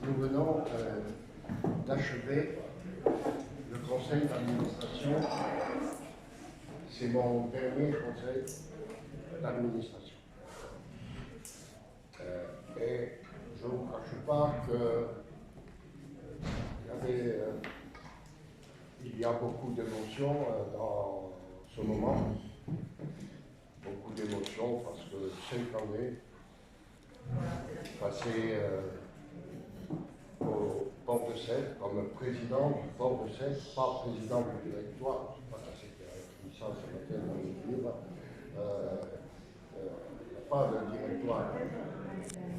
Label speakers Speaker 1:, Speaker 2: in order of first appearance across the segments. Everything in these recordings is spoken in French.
Speaker 1: nous venons d'achever le conseil d'administration. C'est mon dernier conseil d'administration. Et je ne vous cache pas il y a beaucoup d'émotions dans ce moment. Beaucoup d'émotions parce que 5 années passées au port de Sèvres comme président du port de Sèvres, pas président du directoire, je ne sais pas si c'était écrit ça ce matin dans le livre, pas de directoire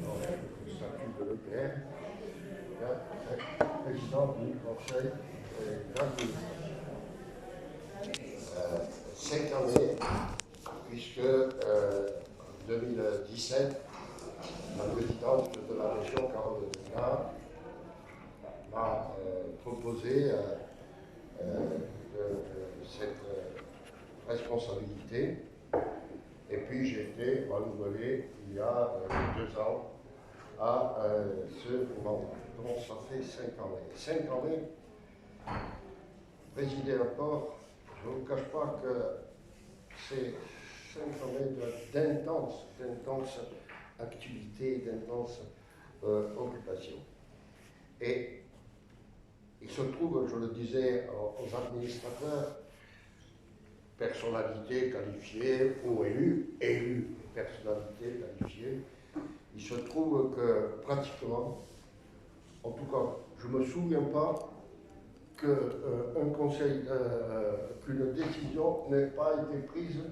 Speaker 1: dans le statut de l'EPR, président du conseil d'administration. 5 années, puisque en 2017, la présidente de la région, Carole Delga, m'a proposé cette responsabilité. Et puis j'ai été renouvelé il y a 2 ans à ce moment. Donc ça fait 5 années. 5 années, présider un port, je ne vous cache pas que c'est 5 années d'intense activité, d'intense occupation. Et il se trouve, je le disais aux administrateurs, personnalités qualifiées ou élus personnalités qualifiées, il se trouve que pratiquement, en tout cas, je ne me souviens pas qu'un conseil, qu'une décision n'ait pas été prise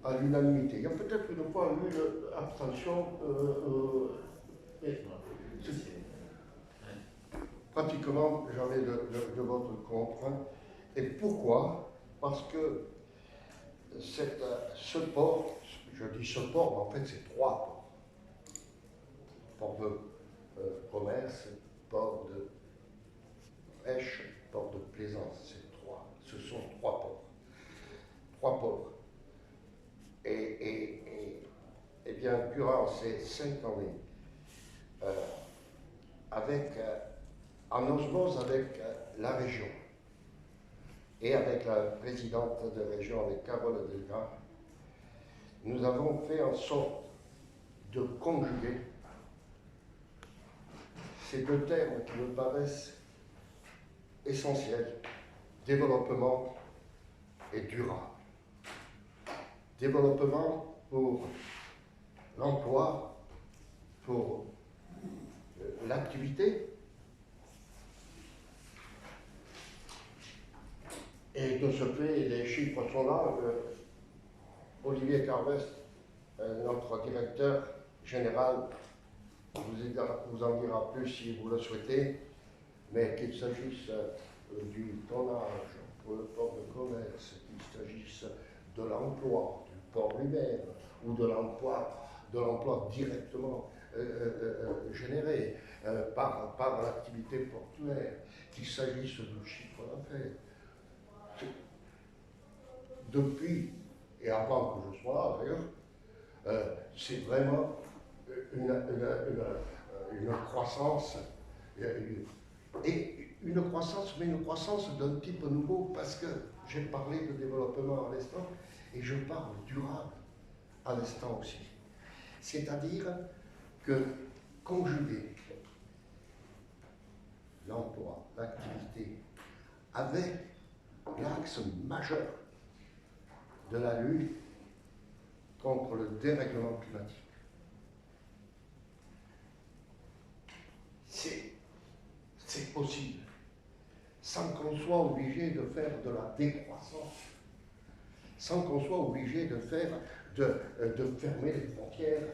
Speaker 1: à l'unanimité. Il y a peut-être une fois eu l'abstention, mais pratiquement j'avais de vote contre. Et pourquoi? Parce que ce port, je dis ce port, mais en fait c'est 3 ports. Port de commerce, port de pêche, port de plaisance, c'est 3. Ce sont 3 ports. 3 ports. Et bien, durant ces 5 années, en osmose avec la région et avec la présidente de région, avec Carole Delga, nous avons fait en sorte de conjuguer ces 2 termes qui me paraissent essentiels, développement et durable. Développement pour l'emploi, pour l'activité, et de ce fait, les chiffres sont là. Olivier Carvest, notre directeur général, vous en dira plus si vous le souhaitez, mais qu'il s'agisse du tonnage pour le port de commerce, qu'il s'agisse de l'emploi, du port lui-même, ou de l'emploi directement généré par l'activité portuaire, qu'il s'agisse du chiffre d'affaires. Depuis, et avant que je sois là d'ailleurs, c'est vraiment une croissance, et une croissance, mais une croissance d'un type nouveau, parce que j'ai parlé de développement à l'instant, et je parle durable à l'instant aussi. C'est-à-dire que conjuguer l'emploi, l'activité, avec l'axe majeur de la lutte contre le dérèglement climatique. C'est possible, sans qu'on soit obligé de faire de la décroissance, sans qu'on soit obligé de fermer les frontières,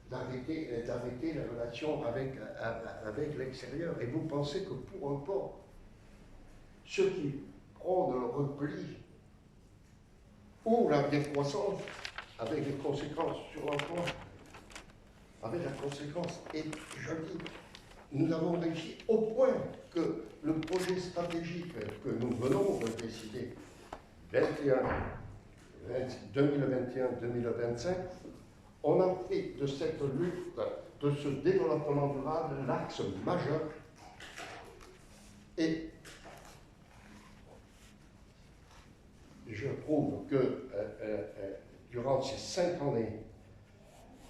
Speaker 1: d'arrêter les relations avec l'extérieur. Et vous pensez que pour un port, ceux qui prônent le repli ou la décroissance, avec des conséquences sur l'emploi, avec la conséquence, et je dis, nous avons réussi au point que le projet stratégique que nous venons de décider, 2021-2025, on a fait de cette lutte, de ce développement durable, l'axe majeur. Et je trouve que durant ces 5 années,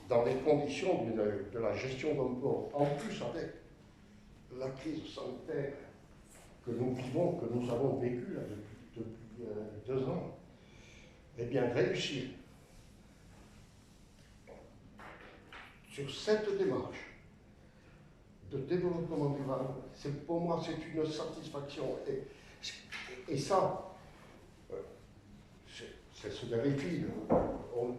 Speaker 1: dans les conditions de la gestion d'un port, en plus avec la crise sanitaire que nous vivons, que nous avons vécue là, depuis 2 ans, eh bien réussir sur cette démarche de développement durable, pour moi c'est une satisfaction. Et ça, ça se vérifie. On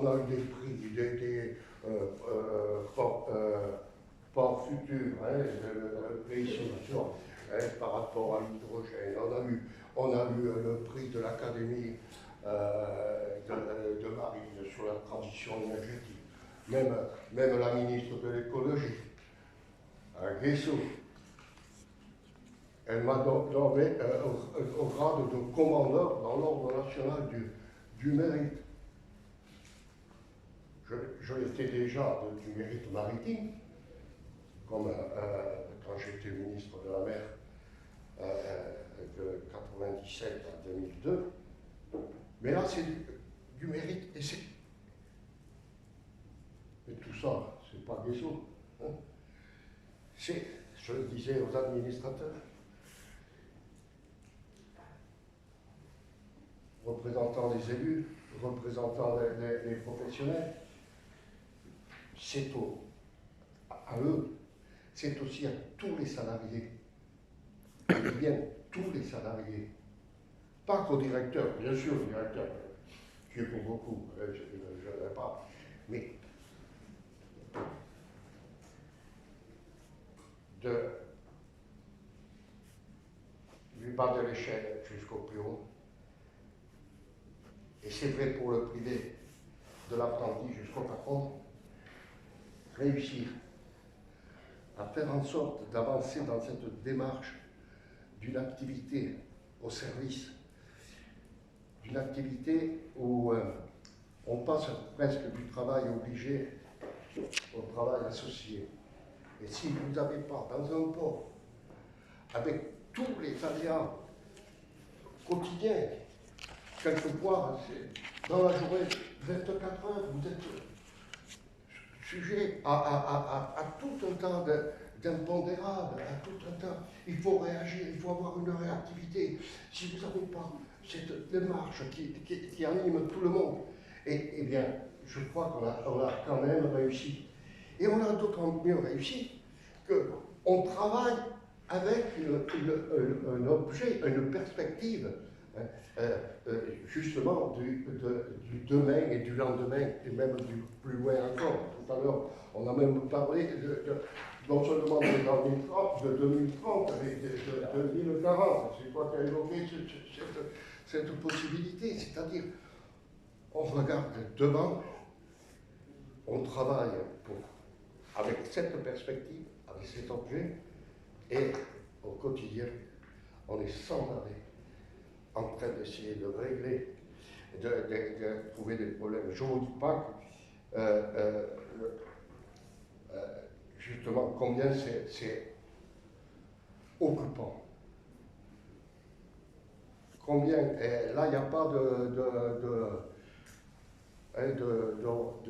Speaker 1: a eu des prix, des ports futurs, hein, le prix sur, par rapport à l'hydrogène. On a eu le prix de l'Académie de Marine sur la transition énergétique. Même la ministre de l'écologie, Guessou, elle m'a nommé au grade de commandeur dans l'ordre national du mérite. Je l'étais déjà du mérite maritime, comme quand j'étais ministre de la mer de 1997 à 2002. Mais là, c'est du mérite. Et tout ça, c'est pas Guessou. Hein. C'est, je le disais aux administrateurs, représentant les élus, représentant les professionnels, c'est à eux, c'est aussi à tous les salariés. Et bien tous les salariés. Pas qu'au directeur, bien sûr, le directeur, qui est pour beaucoup, je ne l'ai pas, mais du bas de l'échelle jusqu'au plus haut. Et c'est vrai pour le privé, de l'apprenti jusqu'au patron, réussir à faire en sorte d'avancer dans cette démarche d'une activité au service, d'une activité où on passe presque du travail obligé au travail associé. Et si vous n'avez pas dans un port, avec tous les aléas quotidiens, quelquefois, dans la journée, 24 heures, vous êtes sujet à tout un tas d'impondérables, à tout un tas. Il faut réagir, il faut avoir une réactivité. Si vous n'avez pas cette démarche qui anime tout le monde, eh bien, je crois qu'on a quand même réussi. Et on a d'autant mieux réussi qu'on travaille avec un objet, une perspective, justement du demain et du lendemain, et même du plus loin encore. Tout à l'heure, on a même parlé non seulement de 2030, mais de 2040. C'est toi qui as évoqué cette possibilité, c'est-à-dire on regarde devant, on travaille avec cette perspective, avec cet objet, et au quotidien, on est sans arrêt en train d'essayer de régler, de trouver des problèmes. Je ne vous dis pas justement combien c'est occupant. Combien, là il n'y a pas de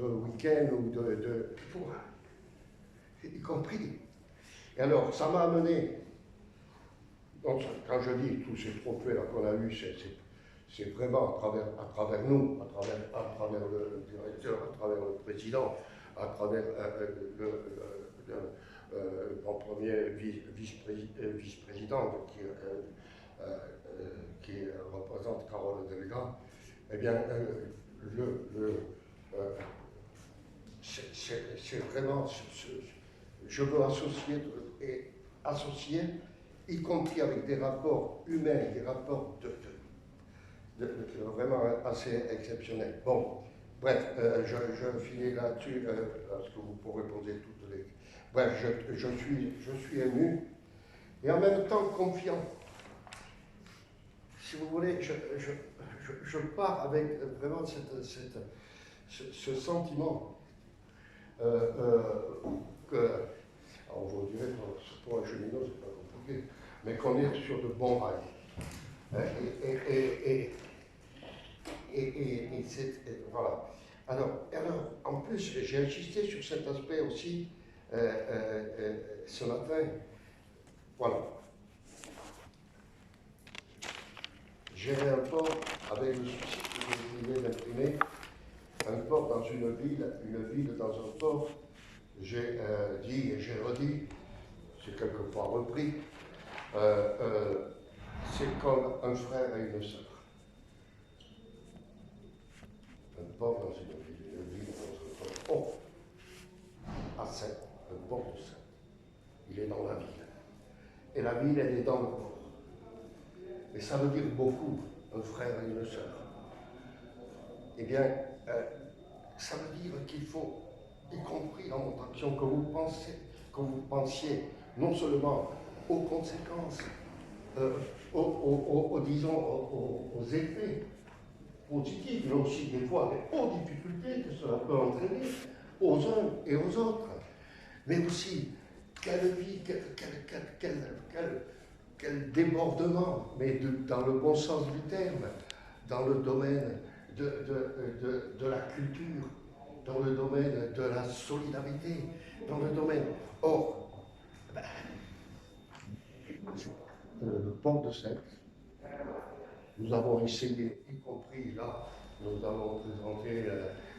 Speaker 1: week-end ou y compris. Et alors, ça m'a amené, donc, quand je dis tous ces trophées qu'on a eus, c'est vraiment à travers nous, à travers le directeur, à travers le président, à travers mon premier vice-président qui représente Carole Delga. Eh bien, c'est vraiment, je veux associer, y compris avec des rapports humains, des rapports vraiment assez exceptionnels. Bon, bref, je finis là-dessus, parce que vous pourrez poser toutes les... Bref, je suis ému, et en même temps confiant. Si vous voulez, je pars avec vraiment ce sentiment que, alors vous direz, pour un cheminot, c'est pas compliqué, mais qu'on est sur de bons rails. Et voilà. Alors, en plus, j'ai insisté sur cet aspect aussi ce matin. Voilà. Gérer un port avec le souci que je voulais d'imprimer, un port dans une ville dans un port. J'ai dit et j'ai redit, c'est quelquefois repris, c'est comme un frère et une sœur. Un port dans une ville dans un port. À Sète, un port de Sète. Il est dans la ville. Et la ville, elle est dans le port. Et ça veut dire beaucoup, un frère et une sœur. Eh bien, ça veut dire qu'il faut, y compris dans votre action, que vous pensiez non seulement aux conséquences, disons, aux effets positifs, mais aussi des fois aux difficultés que cela peut entraîner aux uns et aux autres. Mais aussi, quelle vie, quel débordement, mais dans le bon sens du terme, dans le domaine de la culture, dans le domaine de la solidarité, dans le domaine. Or, le port de Sète, nous avons essayé, y compris là, nous avons présenté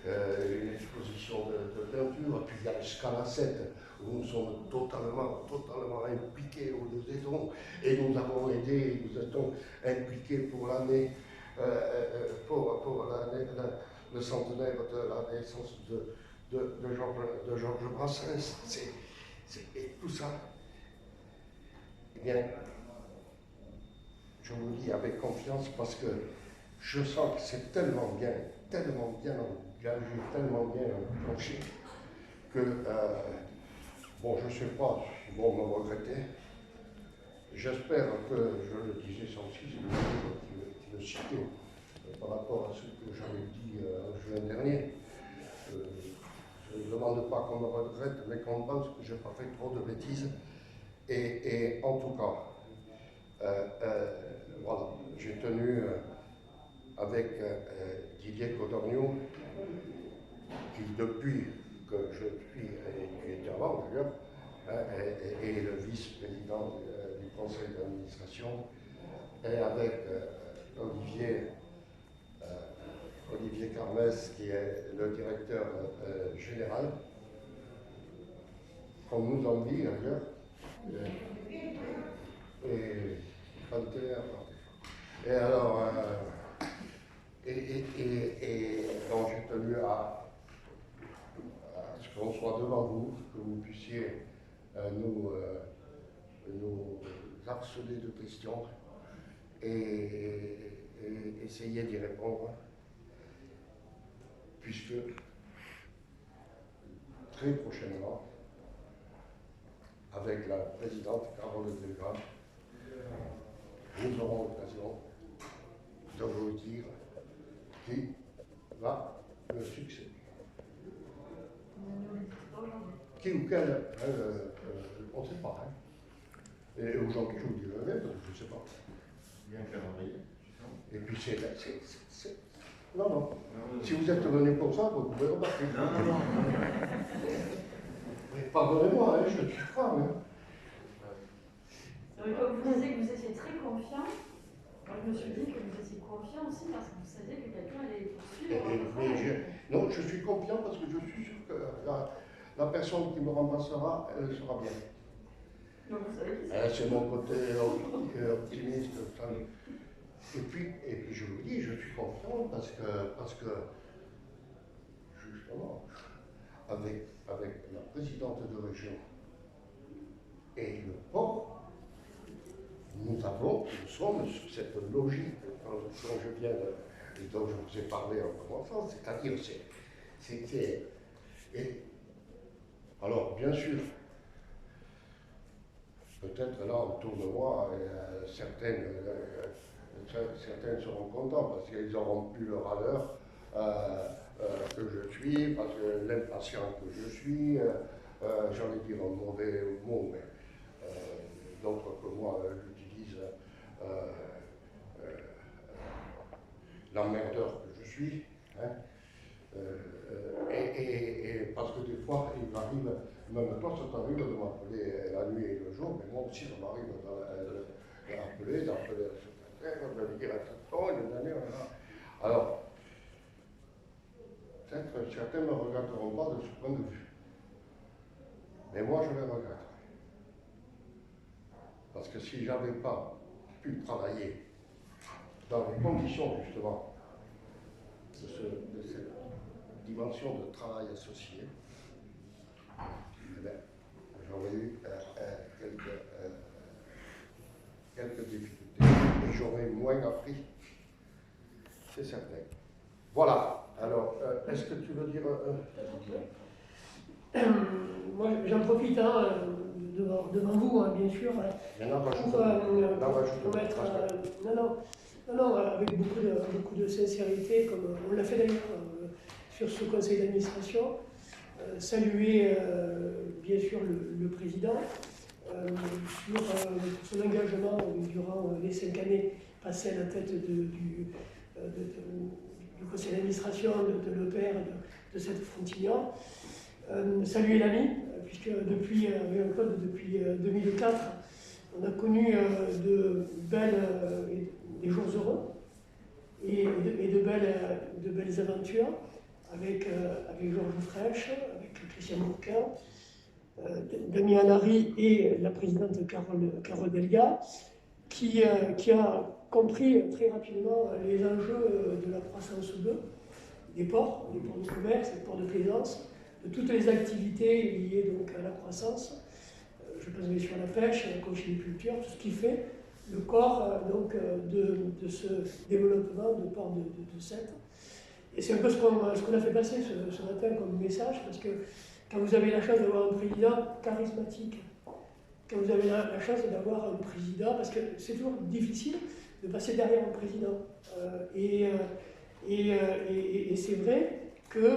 Speaker 1: une exposition de peinture, puis il y a le Scala 7, où nous sommes totalement impliqués au Deuxaisons, et nous avons aidé, nous étions impliqués pour l'année, le centenaire de la naissance de Georges Brassens, et tout ça. Eh bien, je vous le dis avec confiance parce que je sens que c'est tellement bien engagé, tellement bien enclenché que, bon, je ne sais pas si vont me regretter. J'espère que, je le disais sans qui le citait par rapport à ce que j'avais dit en juin dernier. Je ne demande pas qu'on me regrette, mais qu'on pense que je n'ai pas fait trop de bêtises. Et en tout cas, voilà, j'ai tenu avec Didier Codorniou, qui depuis que je suis, et qui était avant d'ailleurs, est le vice-président du conseil d'administration, et avec Olivier Carmès, qui est le directeur général, qu'on nous envie d'ailleurs, et 31. Et alors, donc j'ai tenu à ce qu'on soit devant vous, que vous puissiez nous harceler de questions et essayer d'y répondre, puisque très prochainement, avec la présidente Carole Delga, nous aurons l'occasion de vous dire qui va me succéder. Qui ou quel, on ne sait pas. Hein. Et aujourd'hui, je vous dis le même, je ne sais pas.
Speaker 2: Il y a un calendrier.
Speaker 1: Et puis non, non. Si vous êtes venu pour ça, vous pouvez remarquer.
Speaker 2: Non.
Speaker 1: Pardonnez-moi, hein, je suis franc. Hein.
Speaker 3: Comme vous disiez que vous étiez très confiant, moi je me suis dit que vous étiez confiant aussi parce que vous saviez que quelqu'un allait poursuivre.
Speaker 1: Non, je suis confiant parce que je suis sûr que la personne qui me remplacera, elle sera bien.
Speaker 3: Donc vous savez qui c'est.
Speaker 1: C'est mon côté optimiste. Et puis, je vous dis, je suis confiant parce que justement, avec la présidente de région et le port, nous sommes sur cette logique dont je viens dont je vous ai parlé en commençant, c'est-à-dire alors bien sûr, peut-être là autour de moi, certaines seront contents parce qu'ils auront pu leur à l'heure que je suis, parce que l'impatient que je suis, j'allais dire un mauvais mot, mais d'autres que moi l'utilisent, l'emmerdeur que je suis. Hein, et parce que des fois, il m'arrive, même toi, ça t'arrive de m'appeler la nuit et le jour, mais moi aussi, ça m'arrive d'appeler le secrétaire, de lui dire alors, peut-être certains ne me regarderont pas de ce point de vue, mais moi, je les regarderai. Parce que si je n'avais pas pu travailler dans les conditions, justement, de cette dimension de travail associé, eh bien, j'aurais eu quelques difficultés et j'aurais moins appris, c'est certain. Voilà, alors, est-ce que tu veux dire...
Speaker 2: Moi, j'en profite devant vous, hein, bien sûr, pour mettre... Non, avec beaucoup de sincérité, comme on l'a fait d'ailleurs sur ce conseil d'administration, saluer bien sûr le président sur son engagement durant les 5 années passées à la tête du conseil d'administration de l'EPR de cette Frontignan. Saluer l'ami, puisque depuis 2004, on a connu des jours heureux et de belles aventures avec Georges Frêche, avec Christian Bourquin, Damien Alary et la présidente Carole Delga, qui a compris très rapidement les enjeux de la croissance des ports de commerce, des ports de plaisance, de toutes les activités liées donc à la croissance. Je pense bien sûr à la pêche, à la conchyliculture, tout ce qui fait le corps de ce développement de port de Sète. Et c'est un peu ce qu'on a fait passer ce matin comme message, parce que quand vous avez la chance d'avoir un président charismatique, quand vous avez la chance d'avoir un président, parce que c'est toujours difficile de passer derrière un président. Et c'est vrai que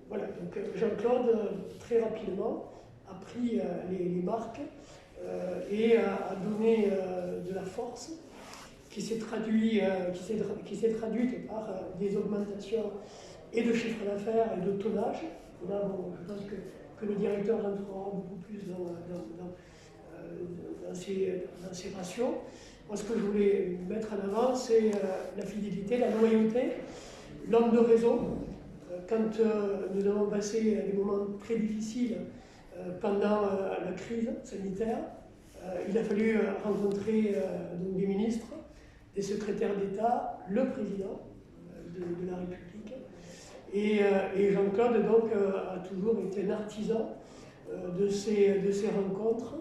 Speaker 2: voilà, donc Jean-Claude très rapidement a pris les marques et a donné de la force qui s'est traduite par des augmentations et de chiffre d'affaires et de tonnage. Là, bon, je pense que le directeur rentrera beaucoup plus dans ces ratios. Moi, ce que je voulais mettre en avant, c'est la fidélité, la loyauté, l'homme de réseau. Quand nous avons passé des moments très difficiles pendant la crise sanitaire, il a fallu rencontrer donc des ministres, des secrétaires d'État, le président de la République. Et Jean-Claude donc a toujours été un artisan de ces rencontres.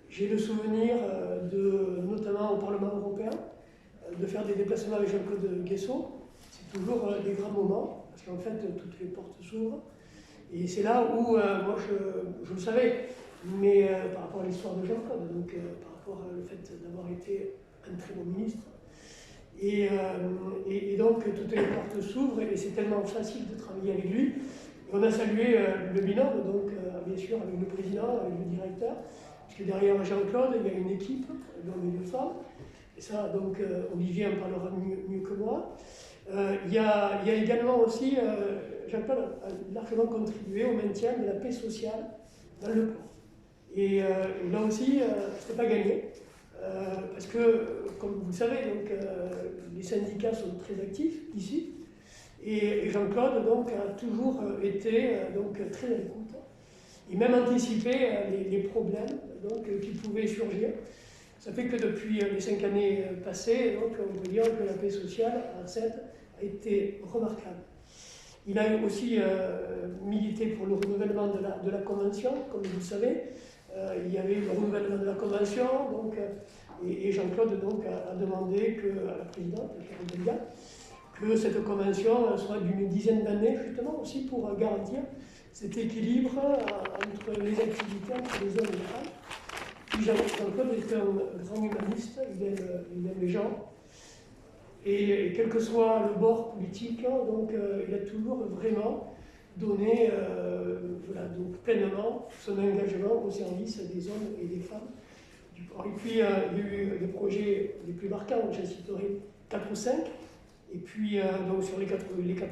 Speaker 2: J'ai le souvenir, notamment au Parlement européen, de faire des déplacements avec Jean-Claude Guessot. C'est toujours des grands moments, parce qu'en fait, toutes les portes s'ouvrent. Et c'est là où, moi, je le savais, mais par rapport à l'histoire de Jean-Claude, donc par rapport au fait d'avoir été un très bon ministre. Et donc, toutes les portes s'ouvrent, et c'est tellement facile de travailler avec lui. Et on a salué le binôme, donc, bien sûr, avec le président, avec le directeur, parce que derrière Jean-Claude, il y a une équipe d'hommes et de femmes. Et ça, donc, Olivier en parlera mieux que moi. Il y a également aussi, Jean-Claude a largement contribué au maintien de la paix sociale dans le port. Et là aussi, ce n'est pas gagné, parce que, comme vous le savez, donc, les syndicats sont très actifs ici, et Jean-Claude donc, a toujours été donc, très à l'écoute, et même anticipé les problèmes donc, qui pouvaient surgir. Ça fait que depuis les 5 années passées, donc, on peut dire que la paix sociale à Sète a été remarquable. Il a aussi milité pour le renouvellement de la Convention, comme vous le savez. Il y avait eu le renouvellement de la Convention, donc, et Jean-Claude donc, a demandé à la présidente, Carole Delga, que cette Convention soit d'une dizaine d'années, justement, aussi pour garantir cet équilibre entre les activités, entre les hommes et les femmes. Puis Jean-Claude est un grand humaniste, il aime les gens. Et quel que soit le bord politique, donc, il a toujours vraiment donné voilà, donc, pleinement son engagement au service des hommes et des femmes du port. Et puis il y a eu des projets les plus marquants, j'en citerai 4 ou 5. Et puis donc, sur les 4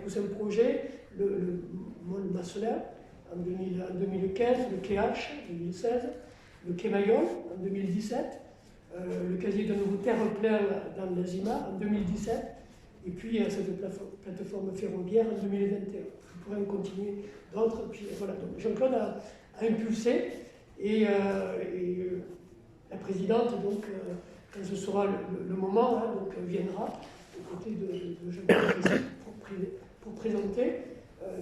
Speaker 2: ou 5 projets, le Mont Masselin en 2015, le quai H en 2016, le quai Mayol en 2017, le casier de nouveau terre-plein dans l'Azima en 2017, et puis cette plateforme ferroviaire en 2021. Je pourrais en continuer d'autres. Puis voilà, donc Jean-Claude a impulsé, et la présidente, donc, quand ce sera le moment, hein, donc, viendra aux côtés de Jean-Claude pour présenter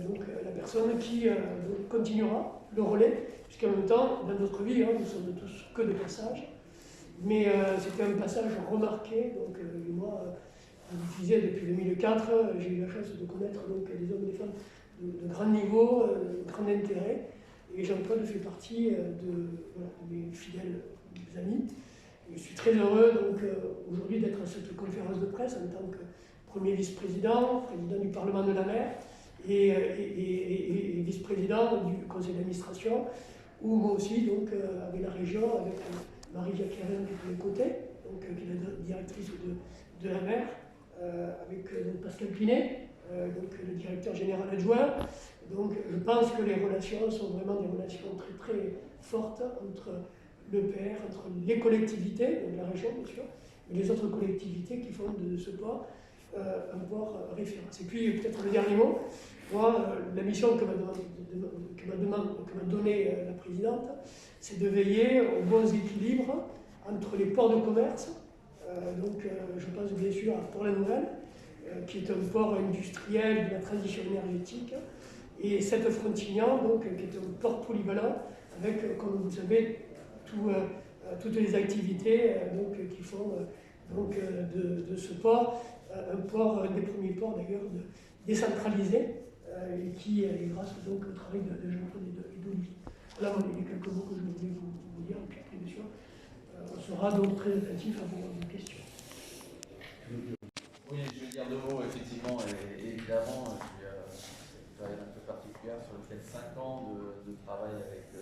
Speaker 2: donc, la personne qui donc, continuera le relais, puisqu'en même temps, dans notre vie, hein, nous sommes tous que de passage. Mais c'était un passage remarqué, donc moi, je vous disais, depuis 2004, j'ai eu la chance de connaître donc, des hommes et des femmes de grand niveau, de grand intérêt, et Jean-Claude fait partie voilà, de mes fidèles amis. Et je suis très heureux donc aujourd'hui d'être à cette conférence de presse en tant que premier vice-président, président du Parlement de la mer et vice-président du conseil d'administration, où moi aussi, donc, avec la région, avec Marie-Jacques Herrin qui est de mes côtés, donc, qui est la directrice de la mer, avec donc, Pascal Pinet, donc, le directeur général adjoint. Donc je pense que les relations sont vraiment des relations très très fortes entre l'EPR, entre les collectivités, donc la région bien sûr, et les autres collectivités qui font de ce port un port référence. Et puis peut-être le dernier mot, moi, la mission que m'a donnée la présidente, c'est de veiller aux bons équilibres entre les ports de commerce, donc je pense bien sûr à Port-la-Nouvelle, qui est un port industriel de la transition énergétique, et Cette-Frontignan, donc, qui est un port polyvalent, avec, comme vous savez, toutes les activités donc, qui font donc, de ce port un port, un des premiers ports d'ailleurs décentralisé, et qui est grâce donc, au travail de Jean-Claude et d'Olivier. Voilà les quelques mots que je voulais vous dire, et puis après, bien sûr, on sera donc très attentif à vos questions.
Speaker 4: Oui, je vais dire 2 mots, effectivement, et évidemment, il y a une période un peu particulière sur lequel 5 ans de travail avec